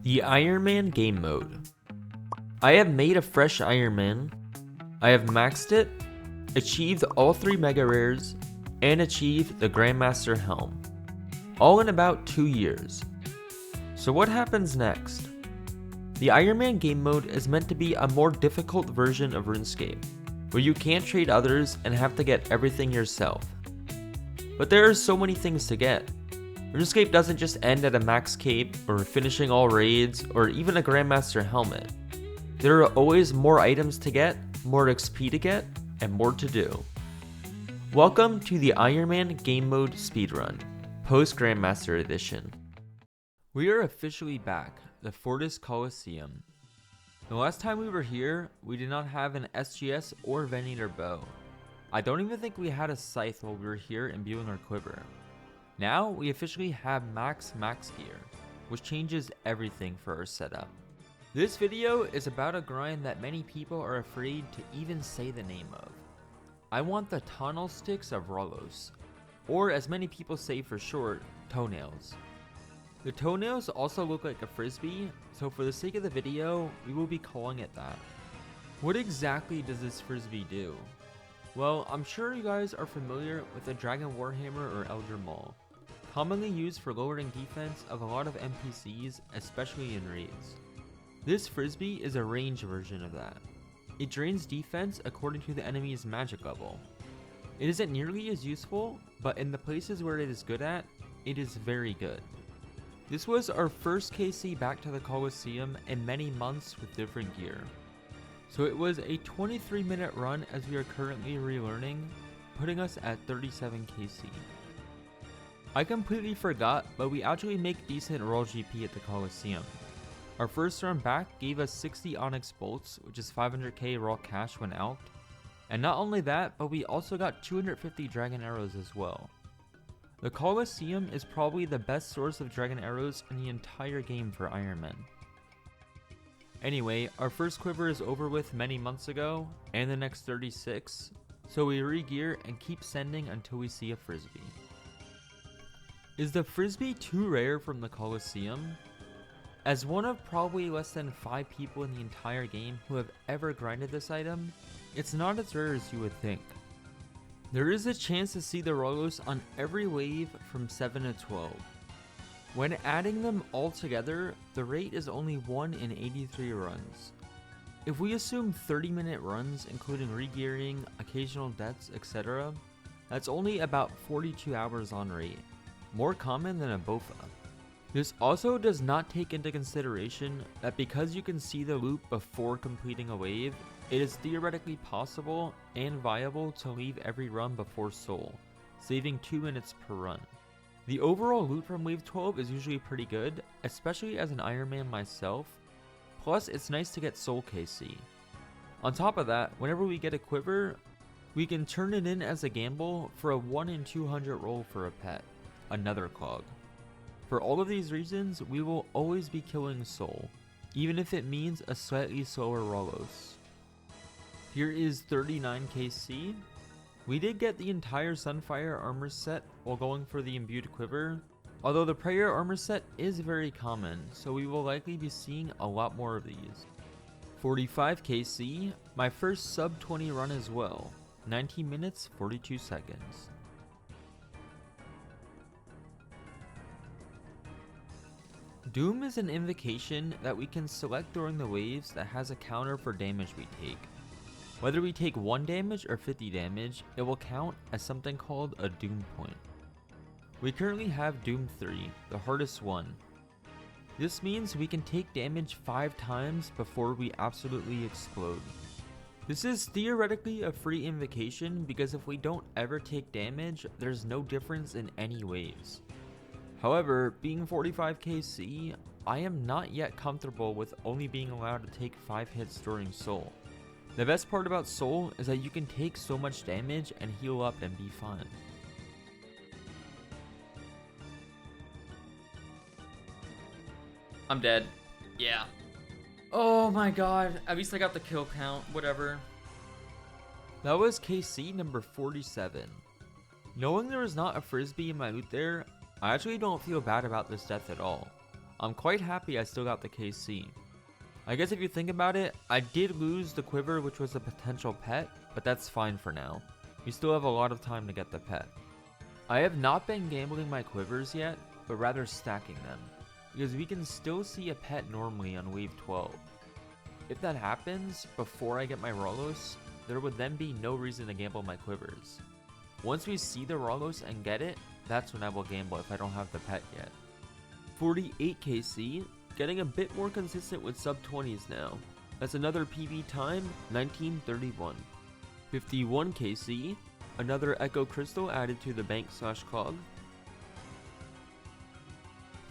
The Iron Man game mode. I have made a fresh Iron Man. I have maxed it, achieved all 3 mega rares, and achieved the Grandmaster helm. All in about 2 years. So what happens next? The Iron Man game mode is meant to be a more difficult version of RuneScape, where you can't trade others and have to get everything yourself. But there are so many things to get. RuneScape doesn't just end at a max cape, or finishing all raids, or even a Grandmaster helmet. There are always more items to get, more XP to get, and more to do. Welcome to the Iron Man Game Mode Speedrun, Post Grandmaster Edition. We are officially back, the Fortis Colosseum. The last time we were here, we did not have an SGS or Venator bow. I don't even think we had a scythe while we were here imbuing our quiver. Now we officially have max gear, which changes everything for our setup. This video is about a grind that many people are afraid to even say the name of. I want the Tonalztics of Ralos, or as many people say for short, toenails. The toenails also look like a frisbee, so for the sake of the video, we will be calling it that. What exactly does this frisbee do? Well, I'm sure you guys are familiar with the Dragon Warhammer or Elder Maul, commonly used for lowering defense of a lot of NPCs, especially in raids. This frisbee is a range version of that. It drains defense according to the enemy's magic level. It isn't nearly as useful, but in the places where it is good at, it is very good. This was our first KC back to the Colosseum in many months with different gear. So it was a 23-minute run as we are currently relearning, putting us at 37 KC. I completely forgot, but we actually make decent roll GP at the Colosseum. Our first run back gave us 60 Onyx Bolts, which is 500k raw cash when out. And not only that, but we also got 250 Dragon Arrows as well. The Colosseum is probably the best source of Dragon Arrows in the entire game for Iron Man. Anyway, our first quiver is over with many months ago, and the next 36, so we re-gear and keep sending until we see a frisbee. Is the frisbee too rare from the Colosseum? As one of probably less than 5 people in the entire game who have ever grinded this item, it's not as rare as you would think. There is a chance to see the Ralos on every wave from 7 to 12. When adding them all together, the rate is only 1 in 83 runs. If we assume 30-minute runs including re-gearing, occasional deaths, etc., that's only about 42 hours on rate, more common than a Bofa. This also does not take into consideration that because you can see the loop before completing a wave, it is theoretically possible and viable to leave every run before Soul, saving 2 minutes per run. The overall loot from wave 12 is usually pretty good, especially as an Iron Man myself, plus it's nice to get Soul KC. On top of that, whenever we get a quiver, we can turn it in as a gamble for a 1 in 200 roll for a pet, another clog. For all of these reasons, we will always be killing Soul, even if it means a slightly slower Ralos. Here is 39 KC. We did get the entire Sunfire armor set while going for the imbued quiver, although the prayer armor set is very common, so we will likely be seeing a lot more of these. 45 KC, my first sub 20 run as well, 19 minutes 42 seconds. Doom is an invocation that we can select during the waves that has a counter for damage we take. Whether we take 1 damage or 50 damage, it will count as something called a Doom point. We currently have Doom 3, the hardest one. This means we can take damage 5 times before we absolutely explode. This is theoretically a free invocation because if we don't ever take damage, there's no difference in any waves. However, being 45 KC, I am not yet comfortable with only being allowed to take 5 hits during Soul. The best part about Soul is that you can take so much damage and heal up and be fine. I'm dead. Yeah. Oh my god, at least I got the kill count, whatever. That was KC number 47. Knowing there was not a frisbee in my loot there, I actually don't feel bad about this death at all. I'm quite happy I still got the KC. I guess if you think about it, I did lose the quiver, which was a potential pet, but that's fine for now. We still have a lot of time to get the pet. I have not been gambling my quivers yet, but rather stacking them, because we can still see a pet normally on wave 12. If that happens before I get my Ralos, there would then be no reason to gamble my quivers. Once we see the Ralos and get it, that's when I will gamble if I don't have the pet yet. 48 KC, getting a bit more consistent with sub 20s now. That's another PB time, 1931. 51 KC, another Echo Crystal added to the bank/clog.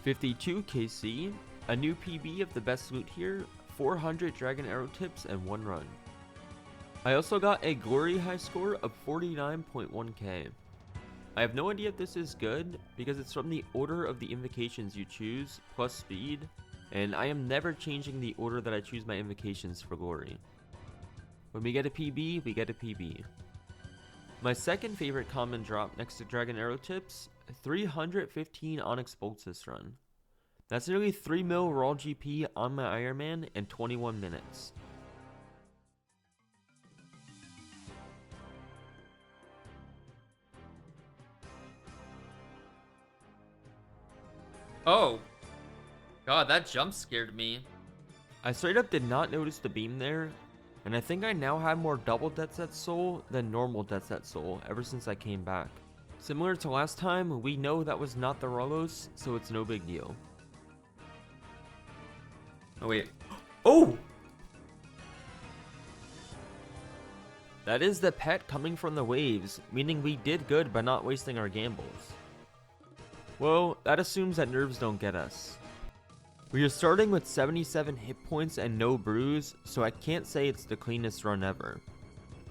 52 KC, a new PB of the best loot here, 400 Dragon Arrow tips and 1 run. I also got a Glory high score of 49.1k. I have no idea if this is good, because it's from the order of the invocations you choose, plus speed, and I am never changing the order that I choose my invocations for Glory. When we get a PB, we get a PB. My second favorite common drop next to Dragon Arrow tips, 315 Onyx Bolts this run. That's nearly 3 mil raw GP on my Iron Man in 21 minutes. Oh! God, that jump scared me. I straight up did not notice the beam there, and I think I now have more double Death Set Soul than normal Death Set Soul ever since I came back. Similar to last time, we know that was not the Ralos, so it's no big deal. Oh wait. Oh! That is the pet coming from the waves, meaning we did good by not wasting our gambles. Well, that assumes that nerves don't get us. We are starting with 77 hit points and no bruise, so I can't say it's the cleanest run ever.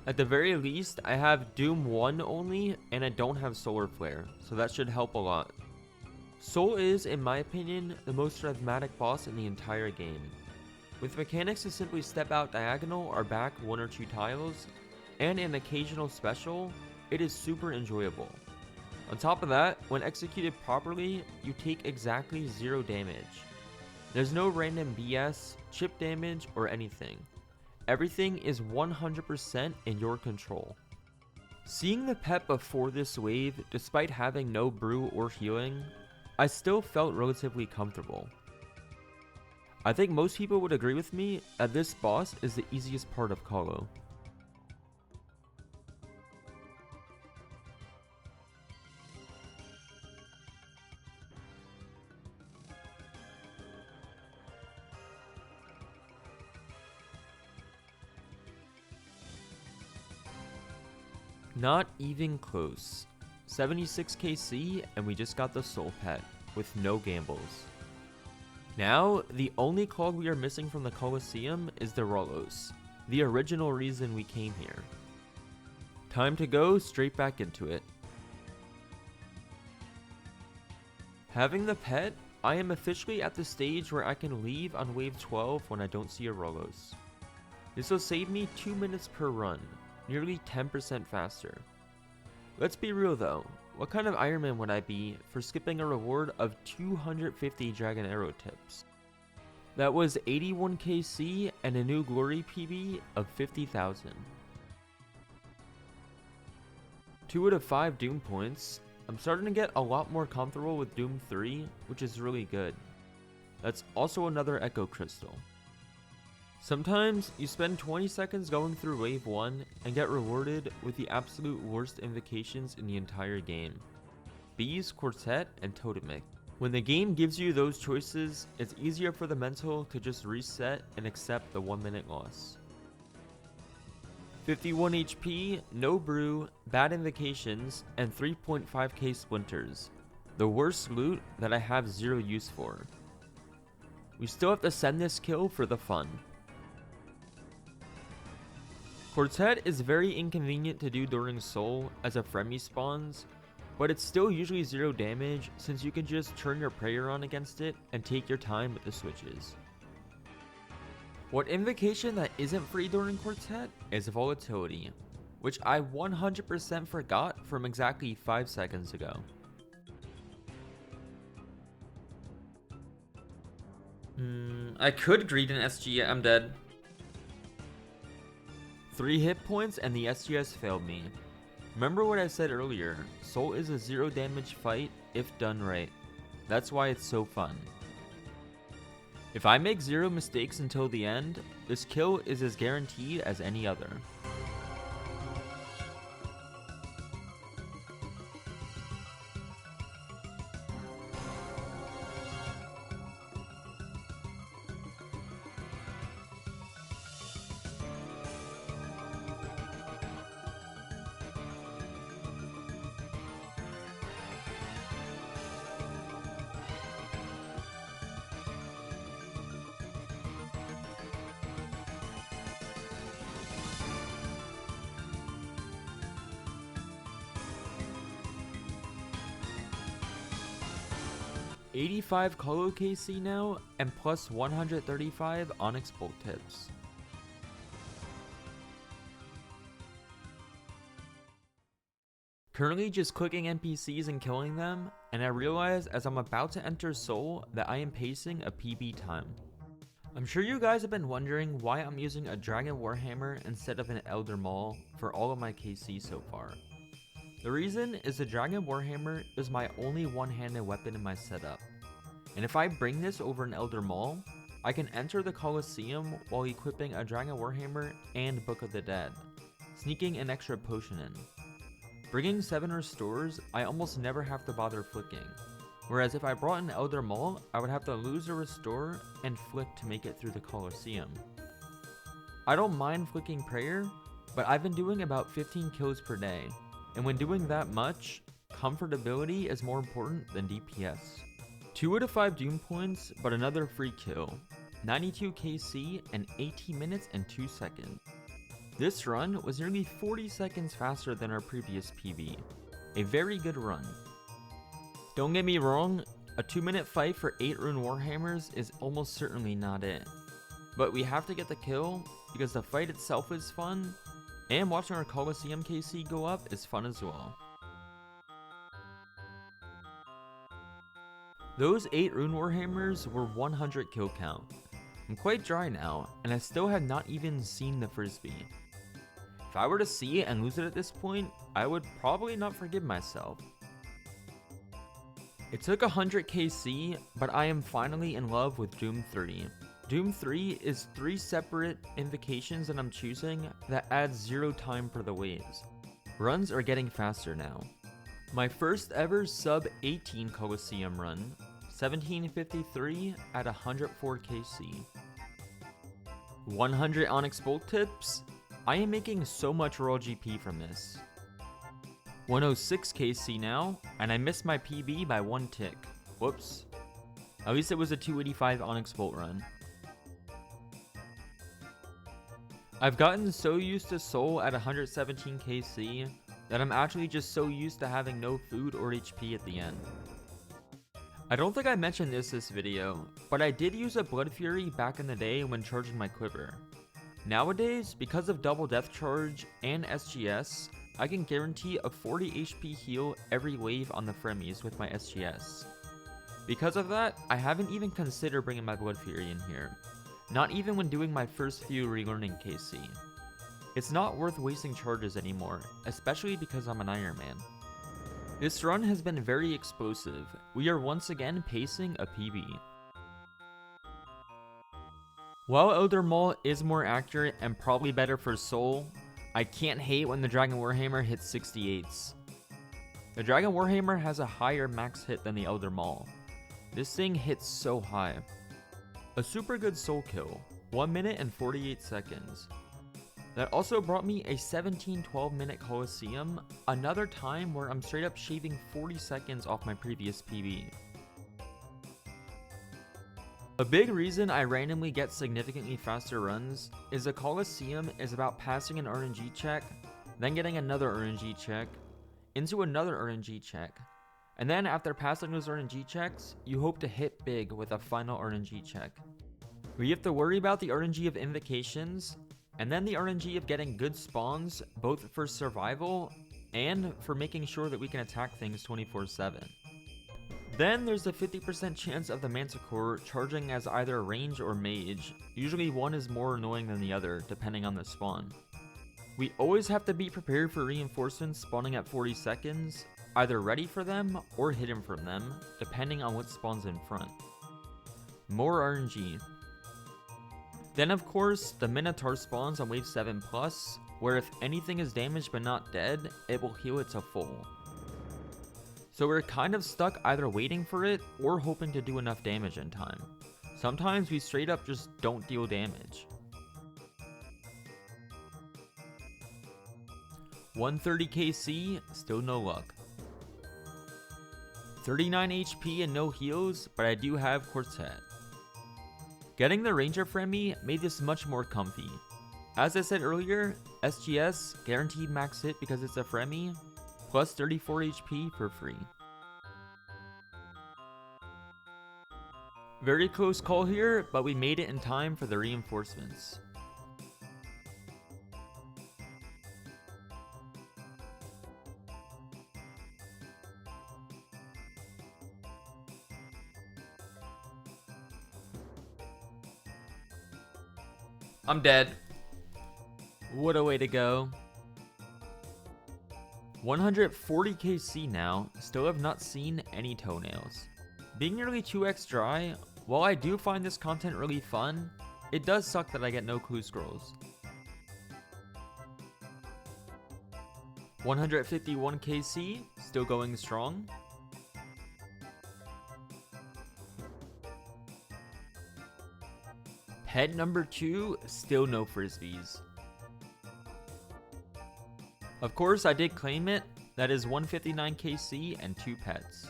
At the very least, I have Doom 1 only, and I don't have Solar Flare, so that should help a lot. Soul is, in my opinion, the most rhythmatic boss in the entire game. With mechanics to simply step out diagonal or back 1 or 2 tiles, and an occasional special, it is super enjoyable. On top of that, when executed properly, you take exactly 0 damage. There's no random BS, chip damage, or anything. Everything is 100% in your control. Seeing the pet before this wave, despite having no brew or healing, I still felt relatively comfortable. I think most people would agree with me that this boss is the easiest part of Colo. Not even close. 76 KC and we just got the soul pet, with no gambles. Now, the only clog we are missing from the Colosseum is the Ralos, the original reason we came here. Time to go straight back into it. Having the pet, I am officially at the stage where I can leave on wave 12 when I don't see a Ralos. This will save me 2 minutes per run, nearly 10% faster. Let's be real though, what kind of Iron Man would I be for skipping a reward of 250 Dragon Arrow tips? That was 81 KC and a new Glory PB of 50,000. 2 out of 5 Doom points. I'm starting to get a lot more comfortable with Doom 3, which is really good. That's also another Echo Crystal. Sometimes you spend 20 seconds going through wave 1 and get rewarded with the absolute worst invocations in the entire game. Bees, Quartet, and Totemic. When the game gives you those choices, it's easier for the mental to just reset and accept the 1 minute loss. 51 HP, no brew, bad invocations, and 3.5k splinters. The worst loot that I have 0 use for. We still have to send this kill for the fun. Quartet is very inconvenient to do during Soul as a Fremi spawns, but it's still usually 0 damage since you can just turn your prayer on against it and take your time with the switches. What invocation that isn't free during Quartet is Volatility, which I 100% forgot from exactly 5 seconds ago. I could greed an SG, I'm dead. 3 hit points and the SGS failed me. Remember what I said earlier, Soul is a 0 damage fight if done right. That's why it's so fun. If I make 0 mistakes until the end, this kill is as guaranteed as any other. $85 Colo KC now, and plus 135 Onyx Bolt Tips. Currently just clicking NPCs and killing them, and I realize as I'm about to enter Soul that I am pacing a PB time. I'm sure you guys have been wondering why I'm using a Dragon Warhammer instead of an Elder Maul for all of my KC so far. The reason is the Dragon Warhammer is my only one-handed weapon in my setup, and if I bring this over an Elder Maul, I can enter the Colosseum while equipping a Dragon Warhammer and Book of the Dead, sneaking an extra potion in. Bringing 7 restores, I almost never have to bother flicking, whereas if I brought an Elder Maul, I would have to lose a restore and flick to make it through the Colosseum. I don't mind flicking prayer, but I've been doing about 15 kills per day, and when doing that much, comfortability is more important than DPS. 2 out of 5 Doom points, but another free kill. 92 KC and 18 minutes and 2 seconds. This run was nearly 40 seconds faster than our previous PB. A very good run. Don't get me wrong, a 2-minute fight for 8 Rune Warhammers is almost certainly not it. But we have to get the kill because the fight itself is fun, and watching our Colosseum KC go up is fun as well. Those 8 Rune Warhammers were 100 kill count. I'm quite dry now, and I still have not even seen the Frisbee. If I were to see it and lose it at this point, I would probably not forgive myself. It took 100 KC, but I am finally in love with Doom 3. Doom 3 is 3 separate invocations that I'm choosing that adds 0 time for the waves. Runs are getting faster now. My first ever sub 18 Colosseum run, 1753 at 104 KC. 100 Onyx Bolt Tips? I am making so much raw GP from this. 106 KC now, and I missed my PB by 1 tick. Whoops. At least it was a 285 Onyx Bolt run. I've gotten so used to Soul at 117 KC that I'm actually just so used to having no food or HP at the end. I don't think I mentioned this video, but I did use a Blood Fury back in the day when charging my quiver. Nowadays, because of double death charge and SGS, I can guarantee a 40 HP heal every wave on the Fremies with my SGS. Because of that, I haven't even considered bringing my Blood Fury in here, not even when doing my first few relearning KC. It's not worth wasting charges anymore, especially because I'm an Iron Man. This run has been very explosive. We are once again pacing a PB. While Elder Maul is more accurate and probably better for Soul, I can't hate when the Dragon Warhammer hits 68s. The Dragon Warhammer has a higher max hit than the Elder Maul. This thing hits so high. A super good Soul kill, 1 minute and 48 seconds. That also brought me a 17-12 minute Colosseum, another time where I'm straight up shaving 40 seconds off my previous PB. A big reason I randomly get significantly faster runs is the Colosseum is about passing an RNG check, then getting another RNG check, into another RNG check, and then after passing those RNG checks, you hope to hit big with a final RNG check. We have to worry about the RNG of invocations, and then the RNG of getting good spawns, both for survival and for making sure that we can attack things 24/7. Then there's a 50% chance of the Manticore charging as either range or mage. Usually one is more annoying than the other, depending on the spawn. We always have to be prepared for reinforcements spawning at 40 seconds, either ready for them or hidden from them, depending on what spawns in front. More RNG. Then of course, the Minotaur spawns on wave 7+, where if anything is damaged but not dead, it will heal it to full. So we're kind of stuck either waiting for it or hoping to do enough damage in time. Sometimes we straight up just don't deal damage. 130 KC, still no luck. 39 HP and no heals, but I do have Quartet. Getting the Ranger Friendly made this much more comfy. As I said earlier, SGS guaranteed max hit because it's a Fremi, plus 34 HP for free. Very close call here, but we made it in time for the reinforcements. I'm dead. What a way to go. 140 KC now, still have not seen any toenails. Being nearly 2x dry, while I do find this content really fun, it does suck that I get no clue scrolls. 151 KC, still going strong. Pet number 2, still no frisbees. Of course, I did claim it. That is 159 KC and 2 pets.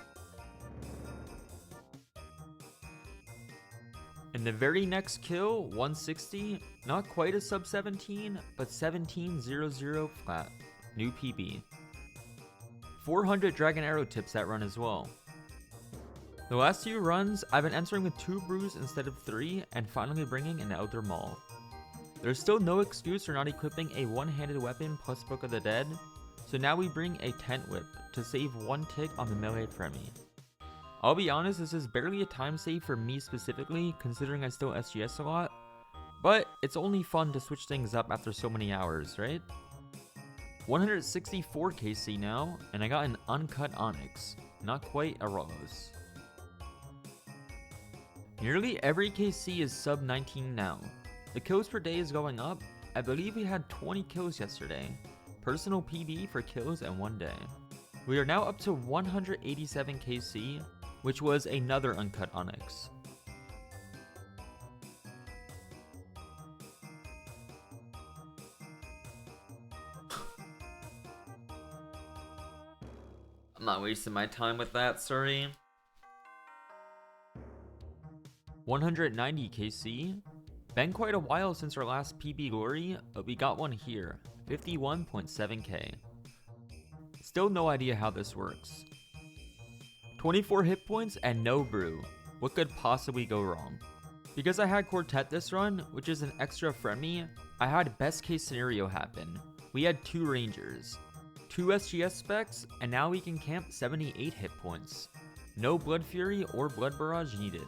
And the very next kill, 160, not quite a sub 17, but 1700 flat. New PB. 400 Dragon Arrow tips that run as well. The last few runs, I've been entering with 2 brews instead of 3, and finally bringing an Elder Maul. There's still no excuse for not equipping a one-handed weapon plus Book of the Dead, so now we bring a Tent Whip to save 1 tick on the melee Fremi. I'll be honest, this is barely a time save for me specifically, considering I still SGS a lot, but it's only fun to switch things up after so many hours, right? 164 KC now, and I got an uncut Onyx, not quite a Ralos. Nearly every KC is sub 19 now. The kills per day is going up. I believe we had 20 kills yesterday. Personal PB for kills in 1 day. We are now up to 187 KC, which was another uncut Onyx. I'm not wasting my time with that, sorry. 190 KC. Been quite a while since our last PB glory, but we got one here, 51.7k. Still no idea how this works. 24 hit points and no brew. What could possibly go wrong? Because I had Quartet this run, which is an extra Fremi, I had best case scenario happen. We had 2 Rangers, 2 SGS specs, and now we can camp 78 hit points. No Blood Fury or Blood Barrage needed.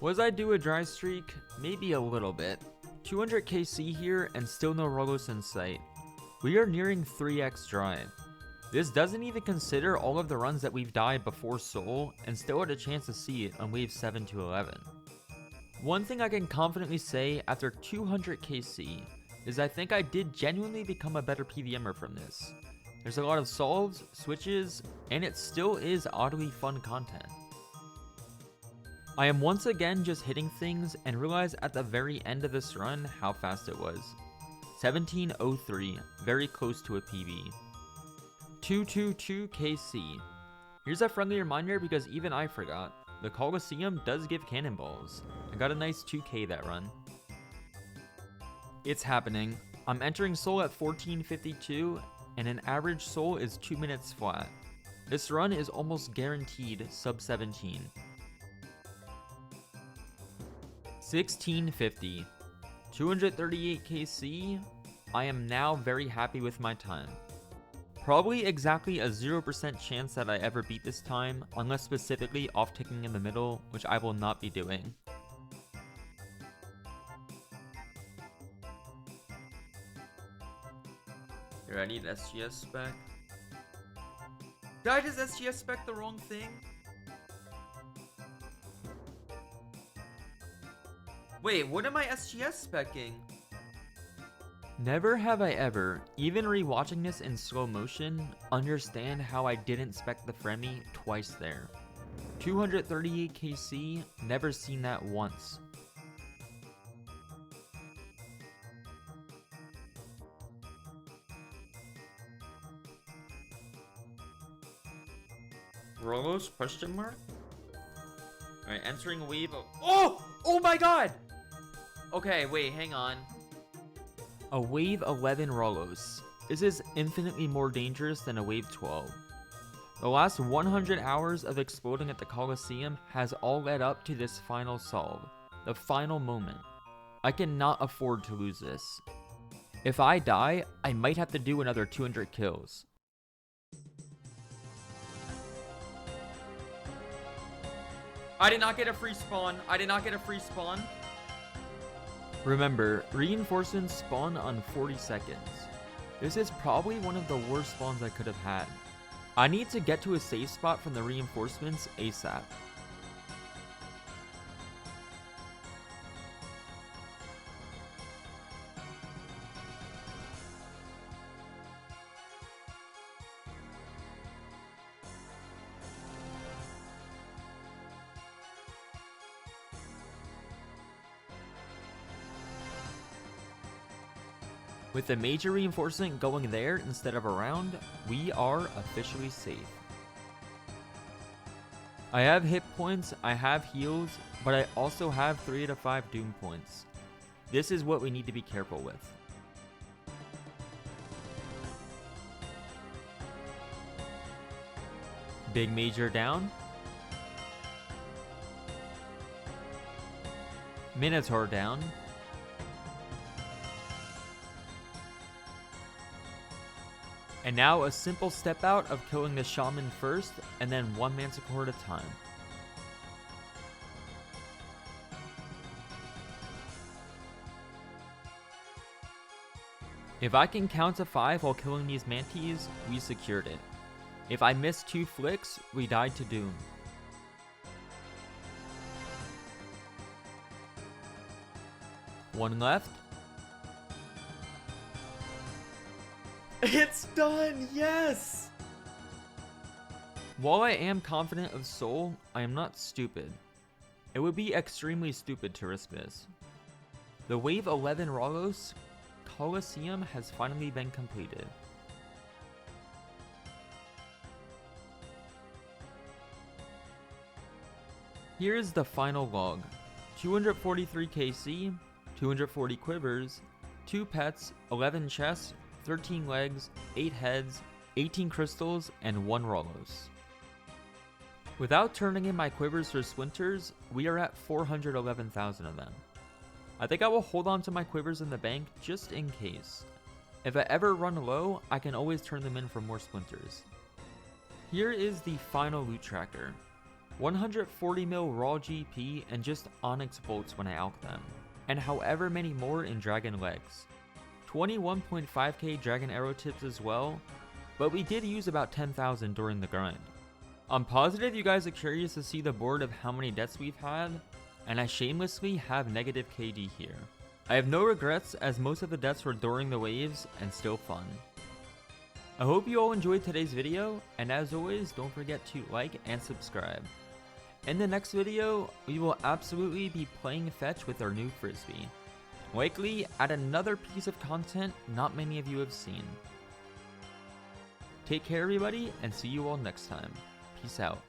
Was I due a dry streak? Maybe a little bit. 200 KC here and still no Ralos in sight. We are nearing 3x dry. This doesn't even consider all of the runs that we've died before Soul and still had a chance to see it on wave 7 to 11. One thing I can confidently say after 200 KC is I think I did genuinely become a better PVMer from this. There's a lot of solves, switches, and it still is oddly fun content. I am once again just hitting things and realize at the very end of this run how fast it was. 1703, very close to a PB. 222 KC. Here's a friendly reminder because even I forgot. The Colosseum does give cannonballs. I got a nice 2k that run. It's happening. I'm entering Soul at 1452 and an average Soul is 2 minutes flat. This run is almost guaranteed sub 17. 1650. 238 KC. I am now very happy with my time. Probably exactly a 0% chance that I ever beat this time, unless specifically off-ticking in the middle, which I will not be doing. Here, I need SGS spec. Did I just SGS spec the wrong thing? Wait, what am I SGS specking? Never have I ever, even rewatching this in slow motion, understand how I didn't spec the Fremi twice there. 238 KC, never seen that once. Ralos question mark? Alright, entering a wave of— Oh my god! Okay, wait, hang on. A wave 11 Ralos. This is infinitely more dangerous than a wave 12. The last 100 hours of exploding at the Colosseum has all led up to this final solve. The final moment. I cannot afford to lose this. If I die, I might have to do another 200 kills. I did not get a free spawn. I did not get a free spawn. Remember, reinforcements spawn on 40 seconds. This is probably one of the worst spawns I could have had. I need to get to a safe spot from the reinforcements ASAP. With the major reinforcement going there instead of around, we are officially safe. I have hit points, I have heals, but I also have 3 out of 5 doom points. This is what we need to be careful with. Big major down. Minotaur down. And now a simple step out of killing the shaman first, and then one manticore at a time. If I can count to 5 while killing these manties, we secured it. If I miss 2 flicks, we died to doom. One left. It's done! Yes! While I am confident of soul, I am not stupid. It would be extremely stupid to risk this. The Wave 11 Ralos Colosseum has finally been completed. Here is the final log. 243 KC, 240 quivers, 2 pets, 11 chests, 13 legs, 8 heads, 18 crystals, and 1 Ralos. Without turning in my quivers for splinters, we are at 411,000 of them. I think I will hold on to my quivers in the bank just in case. If I ever run low, I can always turn them in for more splinters. Here is the final loot tracker. 140 mil raw GP and just onyx bolts when I alch them, and however many more in dragon legs. 21.5k dragon arrow tips as well, but we did use about 10,000 during the grind. I'm positive you guys are curious to see the board of how many deaths we've had, and I shamelessly have negative KD here. I have no regrets as most of the deaths were during the waves and still fun. I hope you all enjoyed today's video, and as always, don't forget to like and subscribe. In the next video, we will absolutely be playing fetch with our new frisbee. Likely add another piece of content not many of you have seen. Take care everybody, and see you all next time. Peace out.